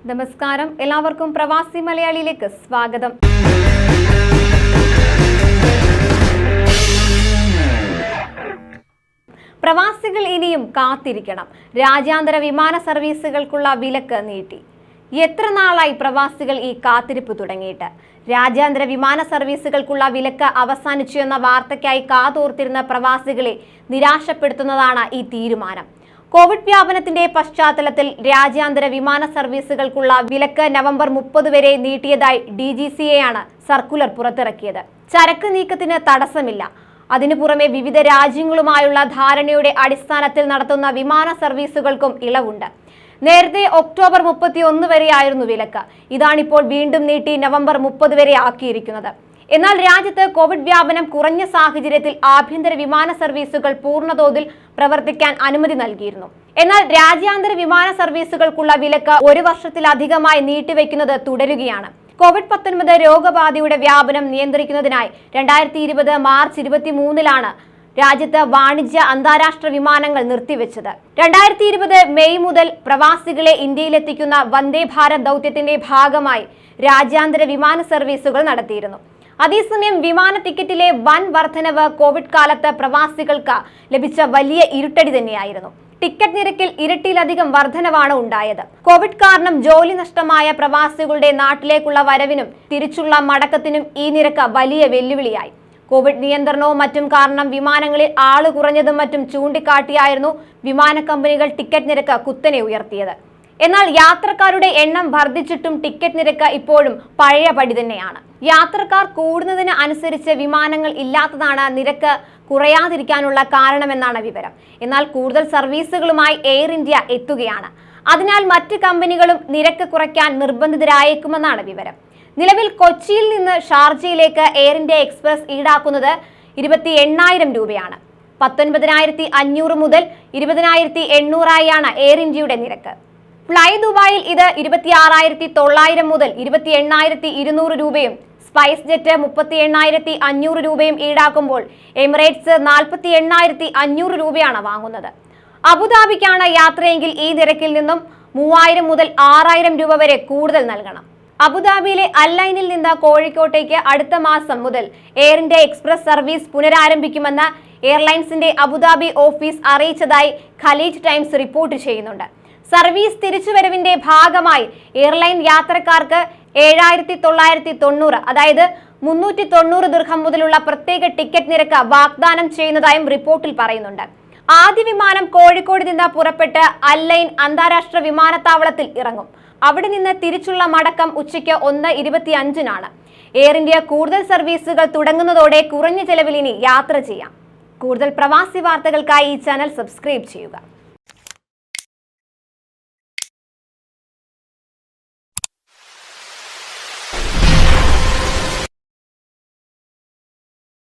നമസ്കാരം, എല്ലാവർക്കും പ്രവാസി മലയാളിയിലേക്ക് സ്വാഗതം. പ്രവാസികൾ ഇനിയും കാത്തിരിക്കണം. രാജ്യാന്തര വിമാന സർവീസുകൾക്കുള്ള വിലക്ക് നീട്ടി. എത്ര നാളായി പ്രവാസികൾ ഈ കാത്തിരിപ്പ് തുടങ്ങിയിട്ട്? രാജ്യാന്തര വിമാന സർവീസുകൾക്കുള്ള വിലക്ക് അവസാനിച്ചു എന്ന വാർത്തയ്ക്കായി കാതോർത്തിരുന്ന പ്രവാസികളെ നിരാശപ്പെടുത്തുന്നതാണ് ഈ തീരുമാനം. കോവിഡ് വ്യാപനത്തിന്റെ പശ്ചാത്തലത്തിൽ രാജ്യാന്തര വിമാന സർവീസുകൾക്കുള്ള വിലക്ക് നവംബർ 30 വരെ നീട്ടിയതായി DGCA ആണ് സർക്കുലർ പുറത്തിറക്കിയത്. ചരക്ക് നീക്കത്തിന് തടസ്സമില്ല. അതിനു പുറമെ വിവിധ രാജ്യങ്ങളുമായുള്ള ധാരണയുടെ അടിസ്ഥാനത്തിൽ നടത്തുന്ന വിമാന സർവീസുകൾക്കും ഇളവുണ്ട്. നേരത്തെ ഒക്ടോബർ 31 വരെയായിരുന്നു വിലക്ക്. ഇതാണിപ്പോൾ വീണ്ടും നീട്ടി നവംബർ 30 വരെ ആക്കിയിരിക്കുന്നത്. എന്നാൽ രാജ്യത്ത് കോവിഡ് വ്യാപനം കുറഞ്ഞ സാഹചര്യത്തിൽ ആഭ്യന്തര വിമാന സർവീസുകൾ പൂർണ്ണതോതിൽ പ്രവർത്തിക്കാൻ അനുമതി നൽകിയിരുന്നു. എന്നാൽ രാജ്യാന്തര വിമാന സർവീസുകൾക്കുള്ള വിലക്ക് 1 വർഷത്തിലധികമായി നീട്ടിവെക്കുന്നത് തുടരുകയാണ്. COVID-19 രോഗബാധയുടെ വ്യാപനം നിയന്ത്രിക്കുന്നതിനായി 2020 മാർച്ച് 23-ലാണ് രാജ്യത്ത് വാണിജ്യ അന്താരാഷ്ട്ര വിമാനങ്ങൾ നിർത്തിവെച്ചത്. 2020 മെയ് മുതൽ പ്രവാസികളെ ഇന്ത്യയിലെത്തിക്കുന്ന വന്ദേ ഭാരത് ദൗത്യത്തിന്റെ ഭാഗമായി രാജ്യാന്തര വിമാന സർവീസുകൾ നടത്തിയിരുന്നു. അതേസമയം വിമാന ടിക്കറ്റിലെ വൻ വർധനവ് കോവിഡ് കാലത്ത് പ്രവാസികൾക്ക് ലഭിച്ച വലിയ ഇരുട്ടടി തന്നെയായിരുന്നു. ടിക്കറ്റ് നിരക്കിൽ ഇരട്ടിയിലധികം വർധനവാണ് ഉണ്ടായത്. കോവിഡ് കാരണം ജോലി നഷ്ടമായ പ്രവാസികളുടെ നാട്ടിലേക്കുള്ള വരവിനും തിരിച്ചുള്ള മടക്കത്തിനും ഈ നിരക്ക് വലിയ വെല്ലുവിളിയായി. കോവിഡ് നിയന്ത്രണവും മറ്റും കാരണം വിമാനങ്ങളിൽ ആള് കുറഞ്ഞതും മറ്റും ചൂണ്ടിക്കാട്ടിയായിരുന്നു വിമാന കമ്പനികൾ ടിക്കറ്റ് നിരക്ക് കുത്തനെ ഉയർത്തിയത്. എന്നാൽ യാത്രക്കാരുടെ എണ്ണം വർദ്ധിച്ചിട്ടും ടിക്കറ്റ് നിരക്ക് ഇപ്പോഴും പഴയ പടി തന്നെയാണ്. യാത്രക്കാർ കൂടുന്നതിന് അനുസരിച്ച് വിമാനങ്ങൾ ഇല്ലാത്തതാണ് നിരക്ക് കുറയാതിരിക്കാനുള്ള കാരണമെന്നാണ് വിവരം. എന്നാൽ കൂടുതൽ സർവീസുകളുമായി എയർ ഇന്ത്യ എത്തുകയാണ്. അതിനാൽ മറ്റ് കമ്പനികളും നിരക്ക് കുറയ്ക്കാൻ നിർബന്ധിതരായേക്കുമെന്നാണ് വിവരം. നിലവിൽ കൊച്ചിയിൽ നിന്ന് ഷാർജയിലേക്ക് എയർ ഇന്ത്യ എക്സ്പ്രസ് ഈടാക്കുന്നത് 28,000 രൂപയാണ്. 19,500 മുതൽ 20,800 എയർ ഇന്ത്യയുടെ നിരക്ക്. ഫ്ലൈ ദുബായിൽ ഇത് 26,900 മുതൽ 28,200 രൂപയും സ്പൈസ് ജെറ്റ് 38,500 രൂപയും ഈടാക്കുമ്പോൾ എമിറേറ്റ്സ് 48,500 രൂപയാണ് വാങ്ങുന്നത്. അബുദാബിക്കാണ് യാത്രയെങ്കിൽ ഈ നിരക്കിൽ നിന്നും 3,000 മുതൽ 6,000 രൂപ വരെ കൂടുതൽ നൽകണം. അബുദാബിയിലെ അല്ലൈനിൽ നിന്ന് കോഴിക്കോട്ടേക്ക് അടുത്ത മാസം മുതൽ എയർ ഇന്ത്യ എക്സ്പ്രസ് സർവീസ് പുനരാരംഭിക്കുമെന്ന് എയർലൈൻസിന്റെ അബുദാബി ഓഫീസ് അറിയിച്ചതായി ഖലീജ് ടൈംസ് റിപ്പോർട്ട് ചെയ്യുന്നുണ്ട്. സർവീസ് തിരിച്ചുവരവിന്റെ ഭാഗമായി എയർലൈൻ യാത്രക്കാർക്ക് 7,990 അതായത് 390 ദിർഹം മുതലുള്ള പ്രത്യേക ടിക്കറ്റ് നിരക്ക് വാഗ്ദാനം ചെയ്യുന്നതായും റിപ്പോർട്ടിൽ പറയുന്നുണ്ട്. ആദ്യ വിമാനം കോഴിക്കോട് നിന്ന് പുറപ്പെട്ട് അല്ലൈൻ അന്താരാഷ്ട്ര വിമാനത്താവളത്തിൽ ഇറങ്ങും. അവിടെ നിന്ന് തിരിച്ചുള്ള മടക്കം ഉച്ചയ്ക്ക് 1:25-നാണ്. എയർ ഇന്ത്യ കൂടുതൽ സർവീസുകൾ തുടങ്ങുന്നതോടെ കുറഞ്ഞ ചെലവിൽ ഇനി യാത്ര ചെയ്യാം. കൂടുതൽ പ്രവാസി വാർത്തകൾക്കായി ഈ ചാനൽ സബ്സ്ക്രൈബ് ചെയ്യുക.